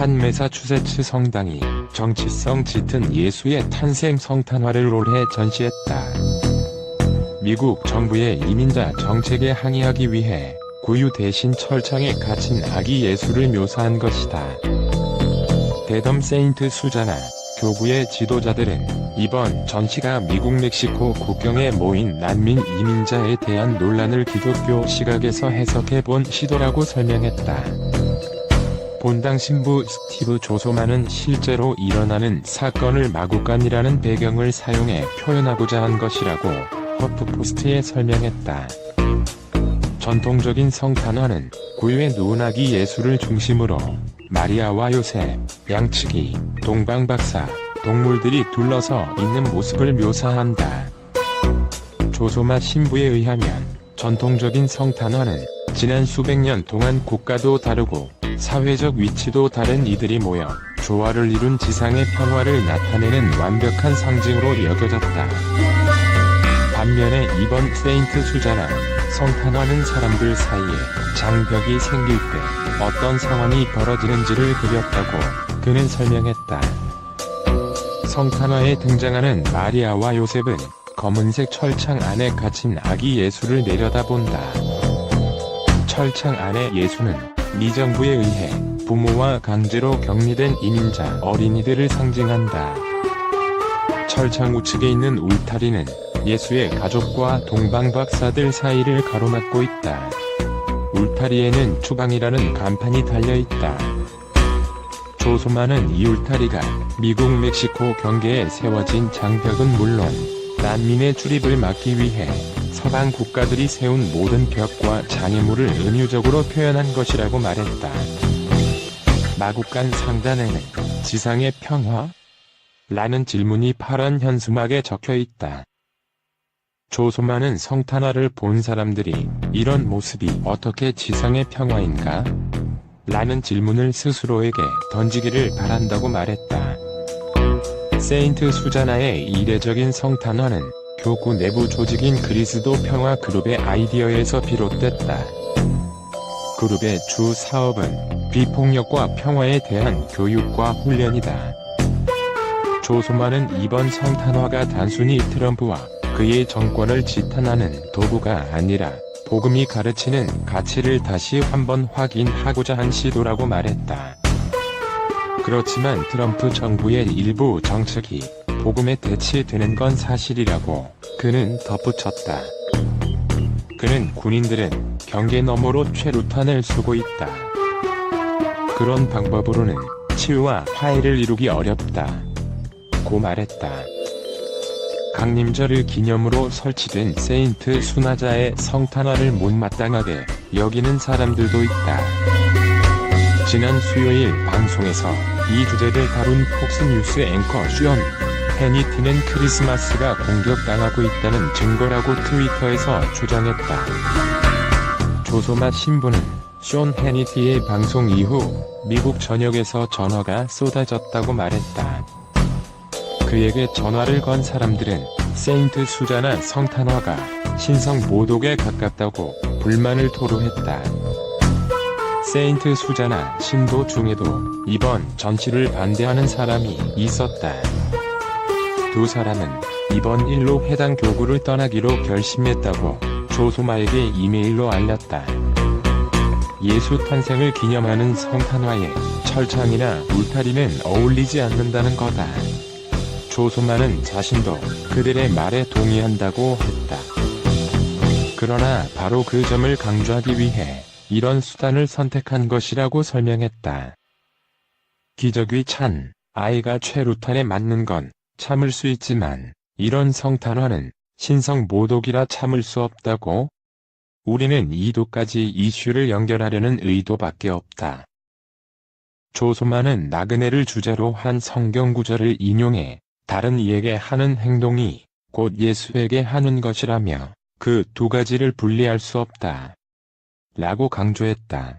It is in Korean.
한 매사추세츠 성당이 정치성 짙은 예수의 탄생 성탄화를 올해 전시했다. 미국 정부의 이민자 정책에 항의하기 위해 구유 대신 철창에 갇힌 아기 예수를 묘사한 것이다. 대덤 세인트 수자나 교구의 지도자들은 이번 전시가 미국 멕시코 국경에 모인 난민 이민자에 대한 논란을 기독교 시각에서 해석해본 시도라고 설명했다. 본당 신부 스티브 조소만은 실제로 일어나는 사건을 마구간이라는 배경을 사용해 표현하고자 한 것이라고 허프포스트에 설명했다. 전통적인 성탄화는 구유에 누운 아기 예수를 중심으로 마리아와 요셉, 양측이 동방박사, 동물들이 둘러서 있는 모습을 묘사한다. 조소마 신부에 의하면 전통적인 성탄화는 지난 수백 년 동안 국가도 다르고 사회적 위치도 다른 이들이 모여 조화를 이룬 지상의 평화를 나타내는 완벽한 상징으로 여겨졌다. 반면에 이번 세인트 수자나 성탄화는 사람들 사이에 장벽이 생길 때 어떤 상황이 벌어지는지를 그렸다고 그는 설명했다. 성탄화에 등장하는 마리아와 요셉은 검은색 철창 안에 갇힌 아기 예수를 내려다본다. 철창 안의 예수는 미정부에 의해 부모와 강제로 격리된 이민자 어린이들을 상징한다. 철창 우측에 있는 울타리는 예수의 가족과 동방박사들 사이를 가로막고 있다. 울타리에는 추방이라는 간판이 달려있다. 조소만은 이 울타리가 미국 멕시코 경계에 세워진 장벽은 물론 난민의 출입을 막기 위해 서방 국가들이 세운 모든 벽과 장애물을 은유적으로 표현한 것이라고 말했다. 마구간 상단에는 지상의 평화? 라는 질문이 파란 현수막에 적혀있다. 조소만은 성탄화를 본 사람들이 이런 모습이 어떻게 지상의 평화인가? 라는 질문을 스스로에게 던지기를 바란다고 말했다. 세인트 수자나의 이례적인 성탄화는 교구 내부 조직인 그리스도 평화 그룹의 아이디어에서 비롯됐다. 그룹의 주 사업은 비폭력과 평화에 대한 교육과 훈련이다. 조소만은 이번 성탄화가 단순히 트럼프와 그의 정권을 지탄하는 도구가 아니라 복음이 가르치는 가치를 다시 한번 확인하고자 한 시도라고 말했다. 그렇지만 트럼프 정부의 일부 정책이 복음에 대치되는 건 사실이라고 그는 덧붙였다. 그는 군인들은 경계 너머로 최루탄을 쏘고 있다. 그런 방법으로는 치유와 화해를 이루기 어렵다. 고 말했다. 강림절을 기념으로 설치된 세인트 수나자의 성탄화를 못마땅하게 여기는 사람들도 있다. 지난 수요일 방송에서 이 주제를 다룬 폭스뉴스 앵커 숀 해니티는 크리스마스가 공격당하고 있다는 증거라고 트위터에서 주장했다. 조소마 신부는 숀 해니티의 방송 이후 미국 전역에서 전화가 쏟아졌다고 말했다. 그에게 전화를 건 사람들은 세인트 수자나 성탄화가 신성 모독에 가깝다고 불만을 토로했다. 세인트 수자나 신도 중에도 이번 전시를 반대하는 사람이 있었다. 두 사람은 이번 일로 해당 교구를 떠나기로 결심했다고 조소마에게 이메일로 알렸다. 예수 탄생을 기념하는 성탄화에 철창이나 울타리는 어울리지 않는다는 거다. 조소마는 자신도 그들의 말에 동의한다고 했다. 그러나 바로 그 점을 강조하기 위해 이런 수단을 선택한 것이라고 설명했다. 기저귀 찬 아이가 최루탄에 맞는 건 참을 수 있지만 이런 성탄화는 신성 모독이라 참을 수 없다고? 우리는 이도까지 이슈를 연결하려는 의도밖에 없다. 조소마는 나그네를 주제로 한 성경 구절을 인용해 다른 이에게 하는 행동이 곧 예수에게 하는 것이라며 그 두 가지를 분리할 수 없다. 라고 강조했다.